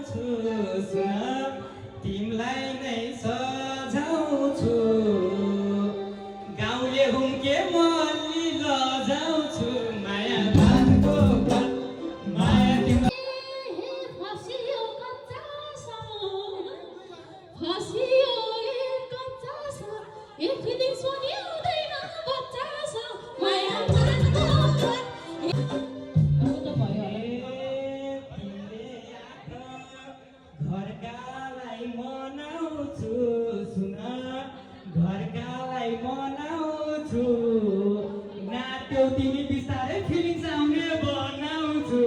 सजाउँछु सुन तिमलाई नै सजाउँछु गाउँले हुम्के मल्ली लजाउँछु माया भानको माया तिम्रो फसियो कच्चा फसियो कच्चा एक दिन सुनिउँदैन बच्चा छ माया भानको घरकालाई मनाउँछु सुन घरकालाई मनाउँछु नाच्यौ तिमी बिस्तारै फिलिङ्स आउने बनाउँछु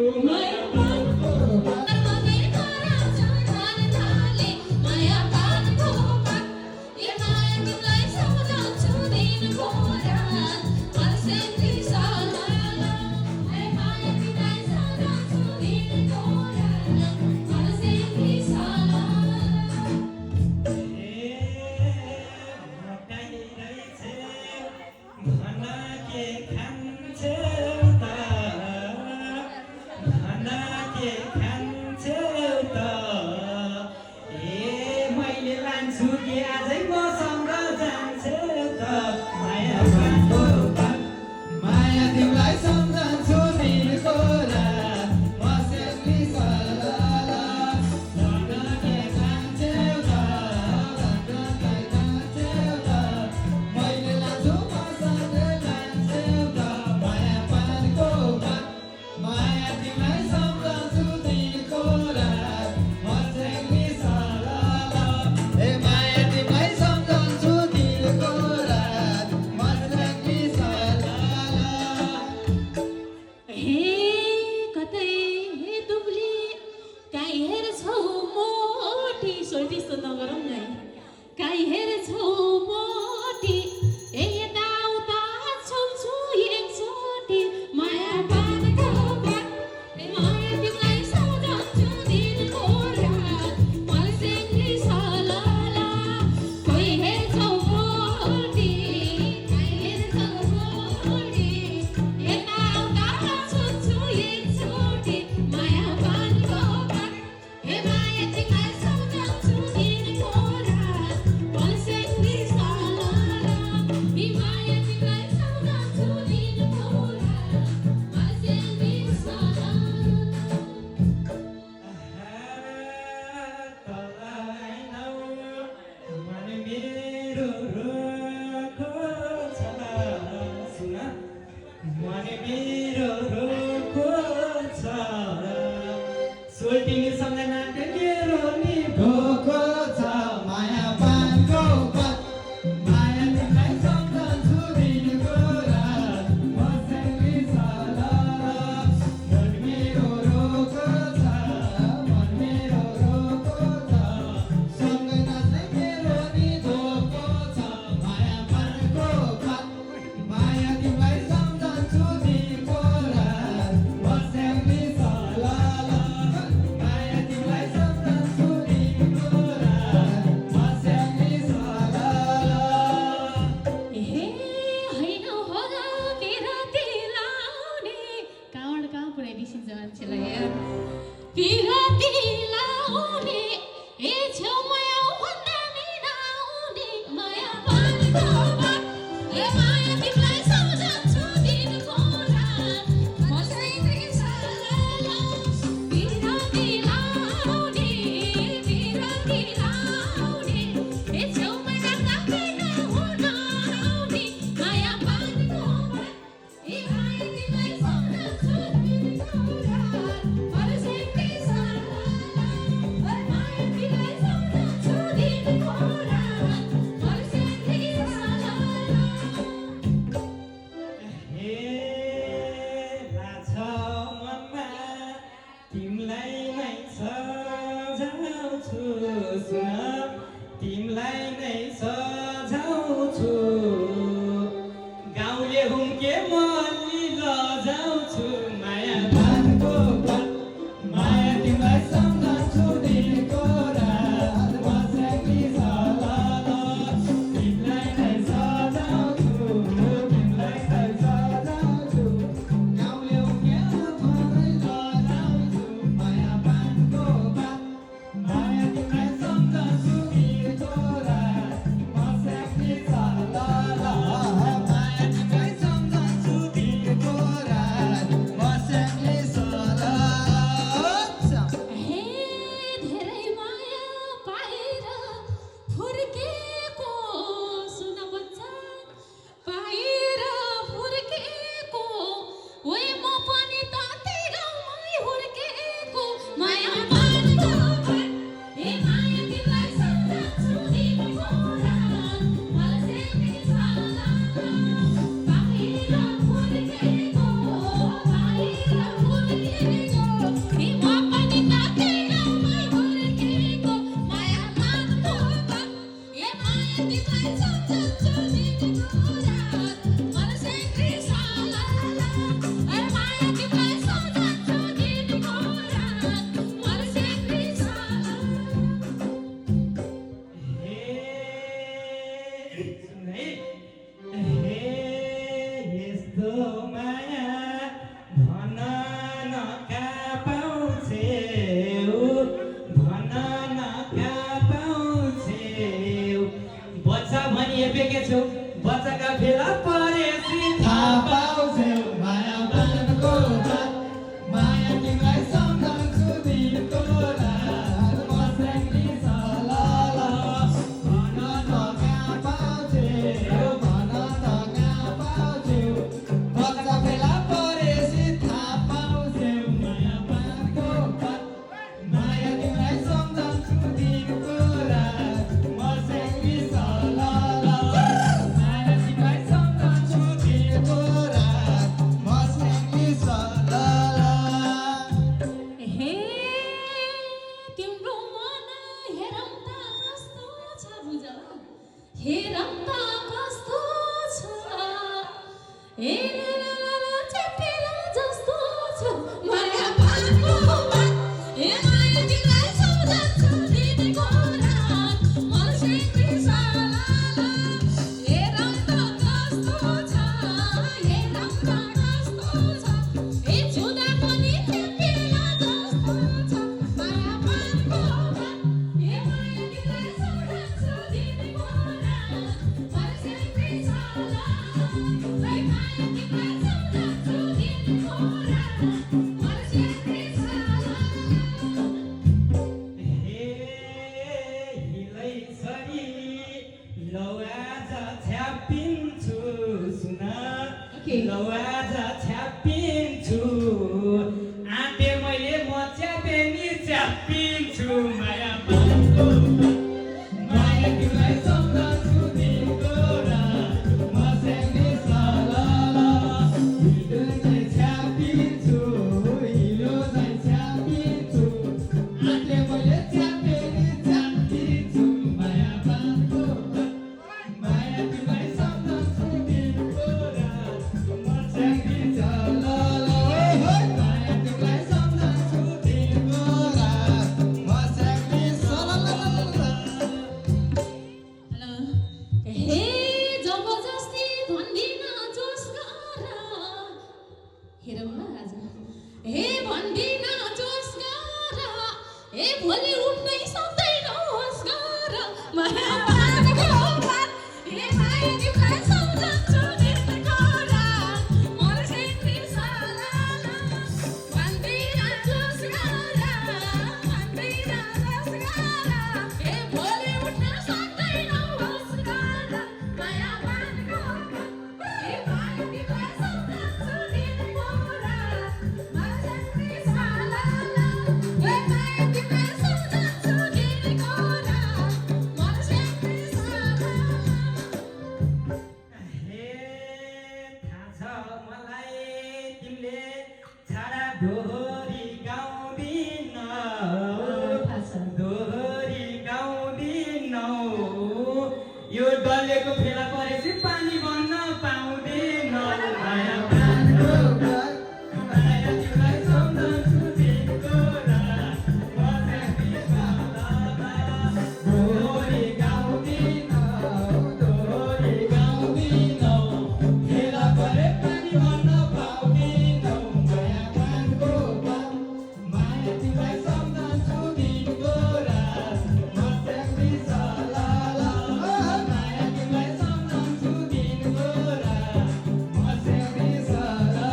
दिन्छु माया पानको माया तिमीलाई सम्झन्छु दिनको रात म स्याङ्ने सलला हिलो चाहिँ छ्यापिन्छु हिलो चाहिँ छ्यापिन्छु आँटले मैले छ्यापिन्छु माया पानको माया तिमीलाई सम्झन्छु दिनको रात म स्याङ्ने सलला माया तिमीलाई सम्झन्छु दिनको रात म स्याङ्ने सलला हे जबरजस्ती भन्दिन जोस गर हेरौँ ल आज हे भन्दिन जोस गर हे भोलि उठ्नै सक्दैनस् गर माया पानको बात हे माया तिमीलाई सम्झन्छु दिनको रात मलाई सेक्री सलला भन्दिन जोस गर भन्दिन जोस गर हे भोलि उठ्न सक्दैनस् गर माया पानको हे माया तिमीलाई सम्झन्छु दिनको रात मलाई सेक्री सलला हे माया तिमीलाई सम्झन्छु दिनको रात मलाई सेक्री सलला हे थाहा छ मलाई तिमीले छाडा दोहोरी गाउँदिनौ दोहोरी गाउँदिनौ यो डल्लेको फेला परेपछि पानी बन्न पाउँदैनौ माया पानको माया तिमीलाई सम्झन्छु दिनको रात म स्याङ्ने सलला दोहोरी गाउँदिनौ फेला परे पानी भन्न पाउँदिनौ माया पानको माया तिमीलाई सम्झन्छु दिनको रात म स्याङ्ने सलला माया तिमीलाई सम्झन्छु दिनको रात म स्याङ्ने सलला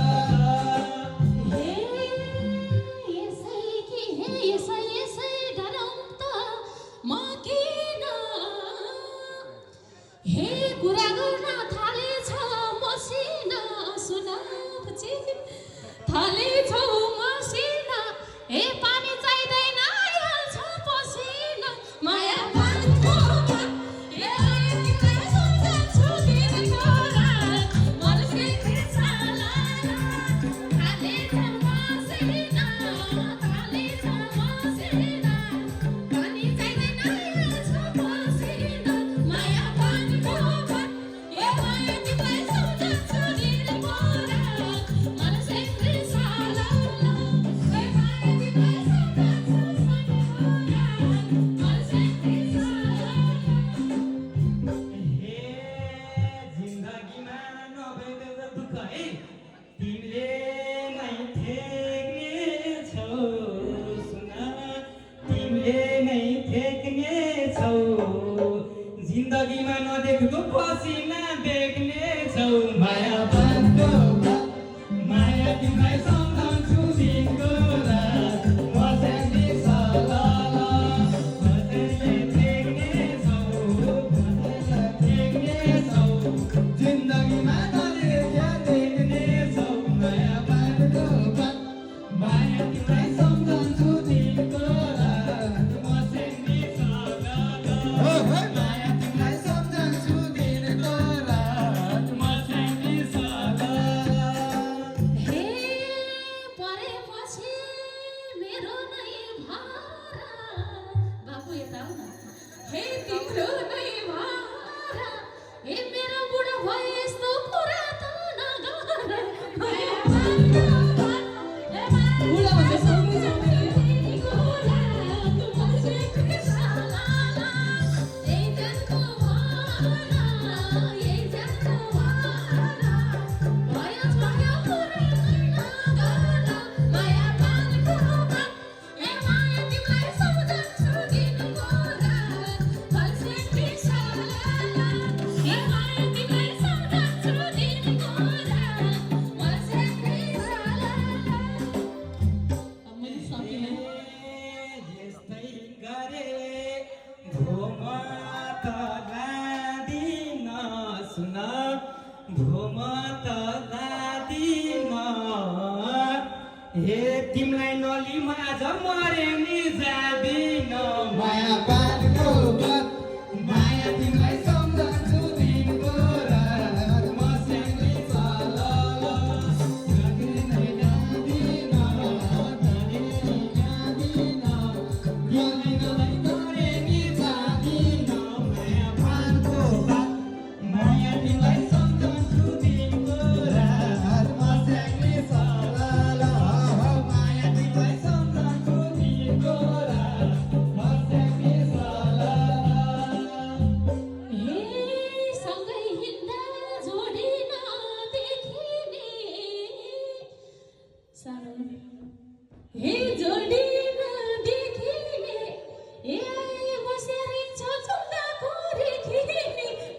हे यसै डराउँ त म किन हे कुरा गर्न थालेछ मसिना सुन थालेछ मसिना हे पानी चाहिँदैन आइहाल्छ पसिना माया पानको हे माया तिमीलाई सम्झन्छु दिनको रात मलाई सेक्री सलला थालेछ मसिना पानी चाहिँदैन आइहाल्छ पसिना माया पानको हे माया तिमीलाई सम्झन्छु दिनको रात मलाई सेक्री सलला हे माया तिमीलाई सम्झन्छु दिनको रात मलाई सेक्री सलला हे जिन्दगीमा नभएको दुःख है तिमीले नै ठेक्नेछौ सुन तिमीले नै ठेक्नेछौ जिन्दगीमा नदेखेको पसिना देख्नेछौ माया पानको माया तिमीलाई सम्झन्छु दिनको रात म स्याङ्ने सलला कसैले ठेक्नेछौ जिन्दगीमा नदेख्या देख्नेछौ माया पानको माया तिमीलाई सम्झन्छु दिनको रात म स्याङ्ने सलला माया तिमीलाई सम्झन्छु दिनको रात म स्याङ्ने सलला हे परेपछि मेरो नै भार बाबु यता आऊ न हे तिम्रो नै भार हे मेरो बुढो भए यस्तो कुरा त नगर माया पानको हे माया बुढो भए सम्झन्छु दिनको रात मलाई सेक्री सलला ए जनको भाना ए जनको भाना भयो कुरा नगर माया पानको हे माया तिमीलाई सम्झन्छु दिनको रात मलाई सेक्री सलला तिमीलाई नली म आज मरे नि जादिन माया पानको बात माया तिमीलाई सम्झन्छु दिनको रात म सेङ्गी चल जादिन जादिन यो दिनलाई गरे नि जादिन माया पानको बात माया तिमीलाई सम्झन्छु दिनको रात म सेङ्गी चल माया तिमीलाई सम्झन्छु दिनको रात म सेङ्गी चल हे सँगै हिँड्दा जोडी नदेखिने सानो हे जोडी नदेखिने हे बसेर छ चुम्दाको रेखिने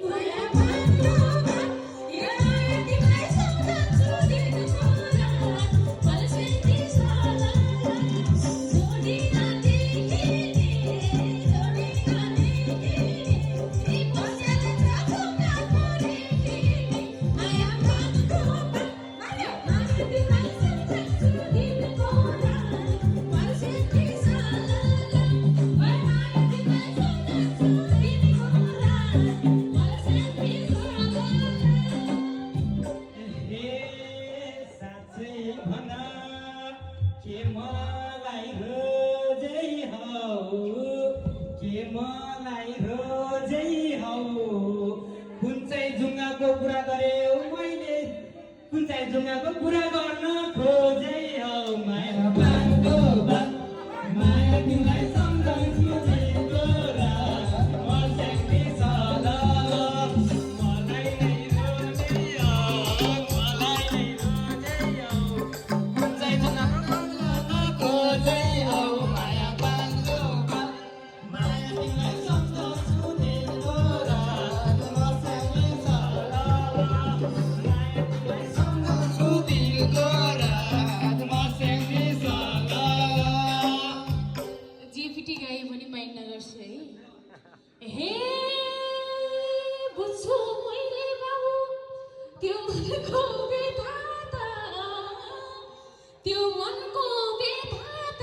माया पाएको बात हे माया तिमीलाई सम्झन्छु दिनको रात फलसेती साला जोडी नदेखिने जोडी नदेखिने हे बसेर छ चुम्दाको रेखिने माया पाएको बात माया तिमीलाई सम्झन्छु दिनको रात फलसेती साला माया तिमीलाई सम्झन्छु दिनको रात फलसेती साला हे साँच्चै भन के मलाई रोजै हौ के मलाई रोजै हौ कुन चाहिँ जुङ्गाको कुरा गरेँ मैले कुन चाहिँ जुङ्गाको कुरा गर्न खोजै हौ माया पाएको बात माया तिमीलाई सम्झन्छु दिनको रात म सेङ्गी चल मलाई नै रोजै हौ मलाई नै रोजै हौ कुन चाहिँ जुङ्गाको कुरा खोजै हौ माया पाएको बात माया तिमीलाई सम्झन्छु दिनको रात म सेङ्गी चल माया तिमीलाई सम्झन्छु दिनको रात म सेङ्गी चल जेफिटी गाए पनि माइन्ड नगर्छु है हे बुझ्छु मैले बाबु त्यो मनको व्यथा त त्यो मनको व्यथा त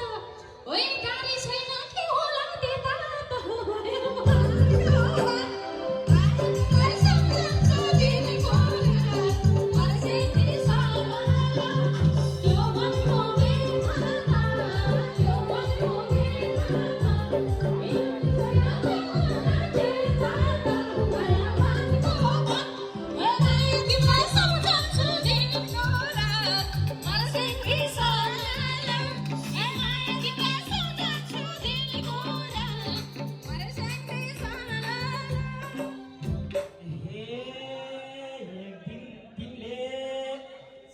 ओइ गाडी छैन के होला त्यता त तिमीलाई सम्झन्छु दिनको रात फलसेती साला त्यो मनको व्यथा त त्यो मनको व्यथा त तिमीलाई सम्झन्छु दिनको रात फलसेती साला तिमीलाई सम्झन्छु दिनको रात फलसेती साला हे एक दिन तिमीले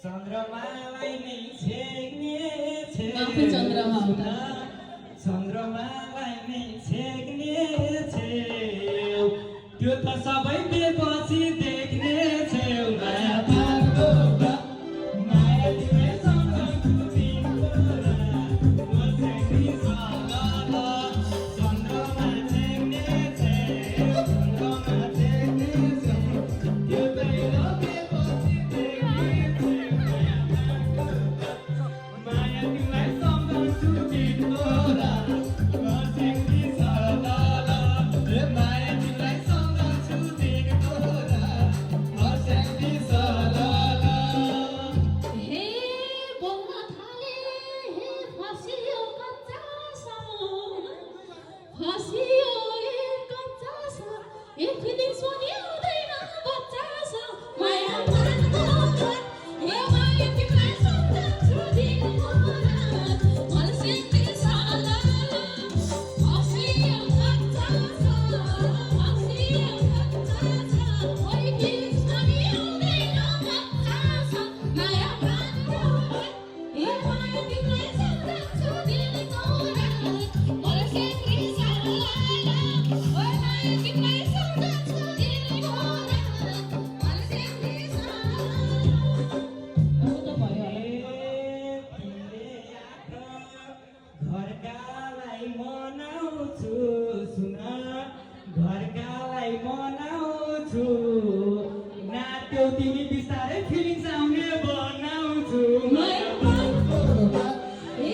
चन्द्रमालाई नै छेक्ने आफै चन्द्रमा हो त। चन्द्रमालाई नै छेक्ने छेउ त्यो त सबै बेपछि देख्ने छेउ माया पाएको बात माया तिमीलाई सम्झन्छु दिनको रात म सेङ्गी चल चन्द्रमा छेक्ने छेउ चन्द्रमा छेक्ने छेउ त्यो बेला बेपछि देख्ने छेउ माया तिमीलाई सम्झन्छु दिनको रात म सेङ्गी चल माया तिमीलाई सम्झन्छु दिनको रात म सेङ्गी चल हे बोल्न थाले हे फसियो कच्चा सामोन फसियो ए कच्चा सा ए फिलिङ्स पनि आउँदैन बच्चा सा माया पाएको बात हे माया तिमीलाई सम्झन्छु दिनको रात फलसेती साला फसियो कच्चा सा फसियो कच्चा सा ओइ फिलिङ्स पनि आउँदैन बच्चा सा माया पाएको बात हे माया तिमीलाई सम्झन्छु दिनको रात फलसेती साला ओइ माया तिमीलाई सम्झन्छु दिनको रात फलसेती साला हो त भयो घरकालाई मनाउँछु सुन घरकालाई मनाउँछु नाट्यौ तिमी बिस्तारै फिलिङ्स आउने बनाउँछु माया पाएको बात हे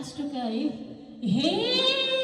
लास्टको है हे